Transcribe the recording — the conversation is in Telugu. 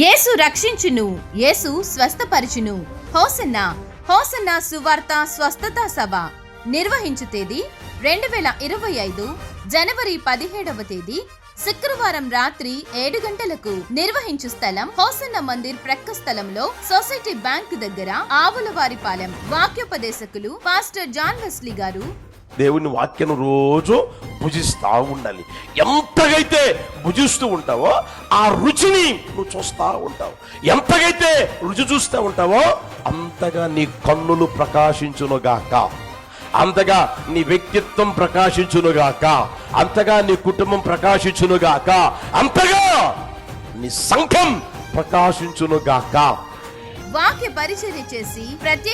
యేసు రక్షించును, యేసు స్వస్థపరచును. హోసన్నా హోసన్నా సువార్త స్వస్థత సభ నిర్వహించు తేదీ 2025 జనవరి 17వ తేదీ శుక్రవారం రాత్రి 7 గంటలకు. నిర్వహించు స్థలం హోసన్న మందిర్ ప్రక్క స్థలంలో సొసైటీ బ్యాంక్ దగ్గర, ఆవులవారిపాలెం. వాక్యోపదేశకులు పాస్టర్ జాన్ వెస్లీ గారు. దేవుని వాక్యం రోజు భుజిస్తా ఉండాలి. ఎంతగైతే భుజిస్తూ ఉంటావో ఆ రుచిని నువ్వు చూస్తా ఉంటావు. ఎంతగైతే రుచి చూస్తూ ఉంటావో అంతగా నీ కన్నులు ప్రకాశించునుగాక, అంతగా నీ వ్యక్తిత్వం ప్రకాశించునుగాక, అంతగా నీ కుటుంబం ప్రకాశించునుగాక, అంతగా నీ సంఘం ప్రకాశించునుగాక. వాక్య పరిచర్య చేసి ప్రత్యేక